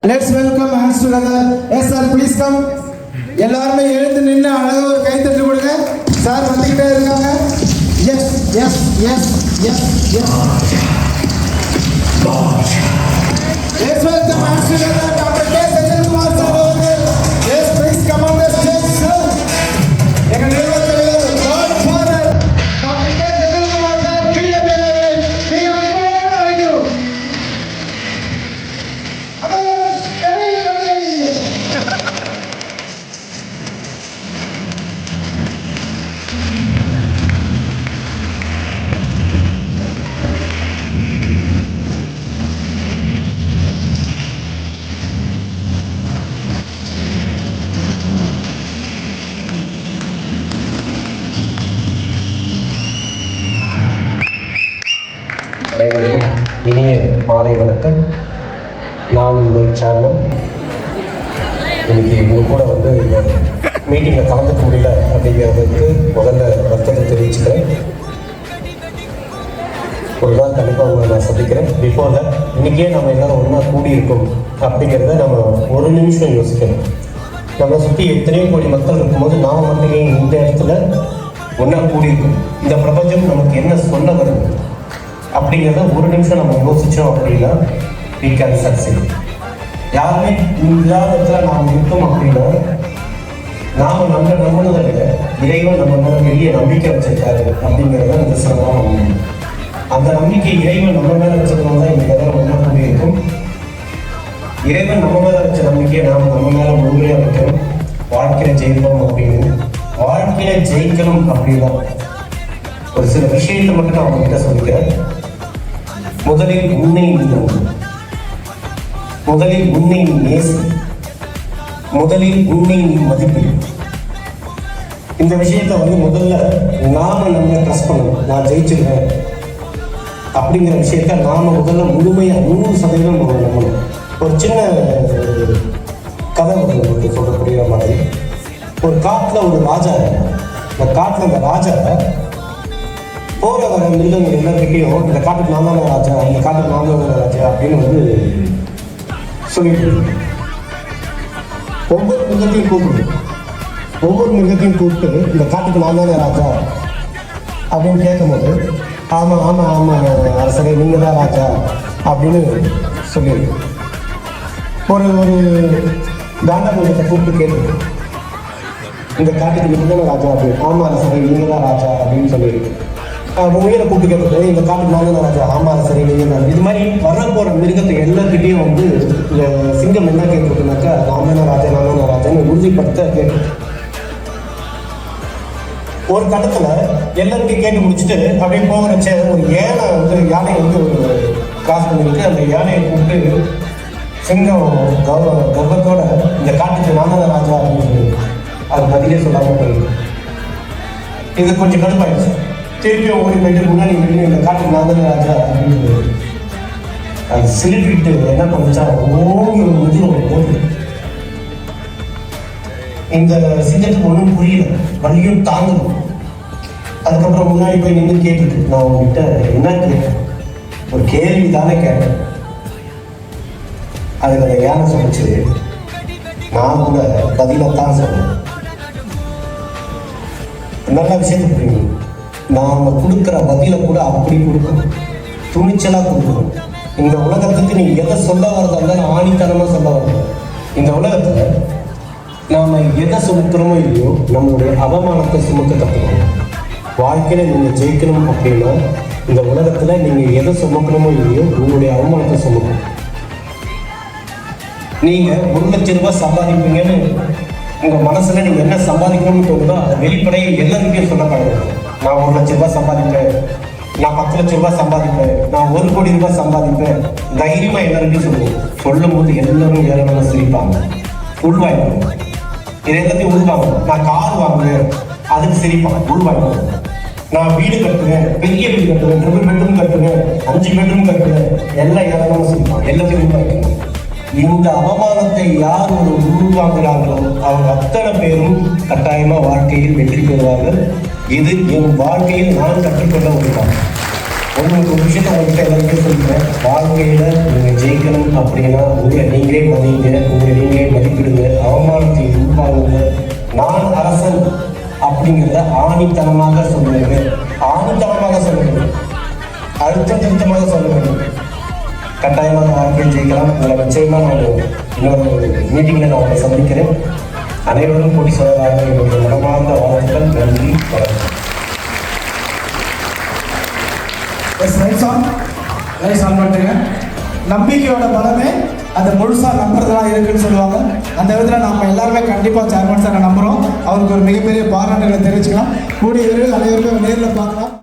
Let's welcome hands together. Yes sir, please come. எல்லாரும் எழுந்து நின்னு அழகா ஒரு கை தட்டி கொடுங்க. சார் வந்துட்டே இருக்காங்க. Yes, yes, yes, yes, yes. Let's welcome hands together. Dr. K. Senthilkumar sir அவர்கள். Yes, please come on the stage, sir. எங்க நிறுவனத்தில் Godfather Dr. K. Senthilkumar sir PMA. Thank you. அனைவருக்கும் இனிய மாலை வணக்கம். நான் உங்கள் சேனல். இன்னைக்கு உங்கள் கூட இந்த மீட்டிங்கில் கலந்துக்க முடியல அப்படிங்கிறதுக்கு முதல்ல வருத்தத்தை தெரிவிச்சுக்கிறேன். ஒரு நாள் கண்டிப்பாக உங்களை நான் சந்திக்கிறேன். பிஃபோர் தட் இன்றைக்கே நம்ம எல்லாரும் ஒன்றா கூடியிருக்கோம் அப்படிங்கிறத நம்ம ஒரு நிமிஷம் யோசிக்கணும். நம்ம சுற்றி எத்தனையோ கோடி மக்கள் இருக்கும்போது நாம் மட்டும் இந்த இடத்துல ஒன்றா கூடியிருக்கோம். இந்த பிரபஞ்சம் நமக்கு என்ன சொல்ல வருது அப்படிங்கிறத ஒரு நிமிஷம் நம்ம யோசித்தோம் அப்படின்னா we can succeed. யாருமே இல்லாத இடத்துல நாம் இருக்கோம் அப்படின்னா நாம் நம்பினதை விட இறைவன் நம்ம மேலே பெரிய நம்பிக்கை வச்சிருக்காரு அப்படிங்கிறத நிதர்சனமாக அந்த நம்பிக்கை இறைவன் நம்ம மேலே வச்சதுனால தான் இந்த இடத்துல ஒன்றா கூடியிருக்கும். இறைவன் நம்ம மேலே வச்ச நம்பிக்கையை நாம் நம்ம மேலே முழுமையாக வைக்கணும். வாழ்க்கையில் ஜெயிக்கணும் அப்படின்னு வாழ்க்கையில் ஜெயிக்கணும் அப்படின்னா ஒரு சில விஷயத்தை மட்டும் நான் அவங்ககிட்ட சொல்லிக்கிறேன். முதலில் உன்னை நீ நம்பு, முதலில் உன்னை நீ நேசி, முதலில் உன்னை நீ மதிப்பு. இந்த விஷயத்த முதல்ல நாம நம்ம ட்ரஸ்ட் பண்ணணும். நான் ஜெயிச்சிருக்கேன் அப்படிங்கிற விஷயத்த நாம முதல்ல முழுமையாக 100% நம்பணும். ஒரு சின்ன கதை உங்களுக்கு சொல்லக்கூடிய மாதிரி, ஒரு காட்டில் ஒரு ராஜா, இந்த காட்டில் அந்த ராஜா போகிற வர மிருகங்கள் எல்லாருக்கிட்டையும் இந்த காட்டுக்கு நான் தானே ராஜா, இந்த காட்டுக்கு நான் தானே ராஜா அப்படின்னு சொல்லிட்டு ஒவ்வொரு மிருகத்தையும் கூப்பிட்டு இந்த காட்டுக்கு நான் தானே ராஜா அப்படின்னு கேட்கும்போது ஆமாம் ஆமாம் ஆமாம் அரசரே நீங்கள் தான் ராஜா அப்படின்னு சொல்லியிருக்கு. ஒரு காண்டா மிருகத்தை கூப்பிட்டு கேட்டு இந்த காட்டுக்கு நீங்கள் தானே ராஜா அப்படின்னு, ஆமாம் அரசரே நீங்கள் தான் ராஜா அப்படின்னு சொல்லியிருக்கு. உயிரை கூப்பிட்டு கேட்குறது இந்த காட்டுக்கு நான் தான் ராஜா, ஆமாம் சரி நீங்கள் தான். இது மாதிரி வரப்போகிற மிருகத்தை எல்லாருக்கிட்டையும் இந்த சிங்கம் என்ன கேட்குறதுனாக்கா நான் தானே ராஜா நான் தானே ராஜான்னு உறுதிப்படுத்த கேட்டு ஒரு கட்டத்தில் எல்லாருக்கையும் கேட்டு முடிச்சுட்டு அப்படியே போகிறச்ச ஒரு யானை ஒரு கிராஸ் பண்ணிருக்கு. அந்த யானையை கூப்பிட்டு சிங்கம் கர்வத்தோட இந்த காட்டுக்கு நான் தானே ராஜா அப்படின்னு சொல்லி அது பதிலே சொல்லாமல் போயிருக்கு. இது கொஞ்சம் கடுப்பாயிடுச்சு. திருப்பியும் ஓடி போயிட்டு முன்னாடி இந்த காட்டுக்கு நான் தானே ராஜா அப்படின்னு அது சிலிப்பிட்டு என்ன பண்ணுச்சா ஓங்கி ஒரு முதிரம் போட்டு இந்த சிங்கத்துக்கு ஒன்றும் புரியல, வலியும் தாங்கணும். அதுக்கப்புறம் முன்னாடி போய் நின்று கேட்டுருக்கு, நான் உங்ககிட்ட என்ன கேட்டேன், ஒரு கேள்வி தானே கேட்டேன். அதுக்கு அந்த யானை சொல்லிச்சு, நான் கூட பதிலைத்தான் சொன்னேன். நல்ல விஷயத்தை புரியுங்க. நாம் கொடுக்குற பதிலை கூட அப்படி கொடுக்கணும், துணிச்சலாக கொடுக்கணும். இந்த உலகத்துக்கு நீ எதை சொல்ல வரதா இருந்தாலும் ஆணித்தனமாக சொல்ல வரணும். இந்த உலகத்தில் நாம் எதை சுமக்கிறோமோ இல்லையோ நம்மளுடைய அவமானத்தை சுமக்க கற்றுக்கணும். வாழ்க்கையில் நீங்கள் ஜெயிக்கணும் அப்படின்னா இந்த உலகத்தில் நீங்கள் எதை சுமக்கணுமோ இல்லையோ உங்களுடைய அவமானத்தை சுமக்கணும். நீங்கள் 1 லட்சம் ரூபாய் சம்பாதிப்பீங்கன்னு உங்கள் மனசில் நீங்கள் என்ன சம்பாதிக்கணும்னு தோணுதோ அதை வெளிப்படையை எல்லாருக்கிட்டையும் சொல்லப்படுறது. நான் 1 லட்சம் ரூபாய் சம்பாதிப்பேன், நான் 10 லட்சம் ரூபாய் சம்பாதிப்பேன், நான் 1 கோடி ரூபாய் சம்பாதிப்பேன் தைரியமாக எல்லாருக்கும் சொல்லுவோம். சொல்லும் போது எல்லாரும் ஏறணும் சிரிப்பாங்க, உள்வாய்ப்பாங்க. இது எல்லாத்தையும் உள்வாங்க. நான் கார் வாங்குவேன் அதுக்கு சிரிப்பாங்க, உள்வாய்ப்பாங்க. நான் வீடு கட்டுவேன், பெரிய வீடு கட்டுவேன், 2 பெட்ரூம் கட்டுவேன், 5 பெட்ரூம் கட்டுவேன், எல்லாம் ஏறணும் சிரிப்பாங்க, எல்லாத்தையும் உள்வாய்ப்பாங்க. இந்த அவமானத்தை யார் உள்வாங்குறாங்களோ அவங்க அத்தனை பேரும் கட்டாயமாக வாழ்க்கையில் வெற்றி பெறுவார்கள். இது என் வாழ்க்கையில் நான் கற்றுக்கொள்ள ஒரு உங்களுக்கு ஒரு விஷயத்த உங்கள்கிட்ட எல்லாருமே சொல்லிக்கிறேன். வாழ்க்கையில் நீங்கள் ஜெயிக்கணும் அப்படின்னா உங்களை நீங்களே மதிங்க, உங்களை நீங்களே மதிப்பிடுங்க, அவமானத்தை உள்வாங்குங்க. நான் அரசன் அப்படிங்கிறத ஆணித்தனமாக சொல்லுங்க, ஆணித்தனமாக சொல்லுங்க, அழுத்தம் திருத்தமாக சொல்லுங்க. கட்டாயமாக வாழ்க்கையில் ஜெயிக்கலாம். உங்களை நிச்சயமாக நான் இன்னொரு மீட்டிங்கில் நான் உங்களை சந்திக்கிறேன். அனைவரும் கூடி சொல்லலாக என்னுடைய மனமார்ந்த வாழ்த்துக்கள். நன்றி, வணக்கம். லைட்ஸ் ஆன் பண்ணுங்க. நம்பிக்கையோட பலமே அது முழுசாக நம்புறதுலாம் இருக்குன்னு சொல்லுவாங்க. அந்த விதத்தில் நம்ம எல்லாருமே கண்டிப்பாக சேர்மன் சாரை நம்புகிறோம். அவருக்கு ஒரு மிகப்பெரிய பாராட்டுகளை தெரிவிச்சுக்கலாம். கூடிய விரைவில் அனைவருமே நேரில் பார்க்கலாம்.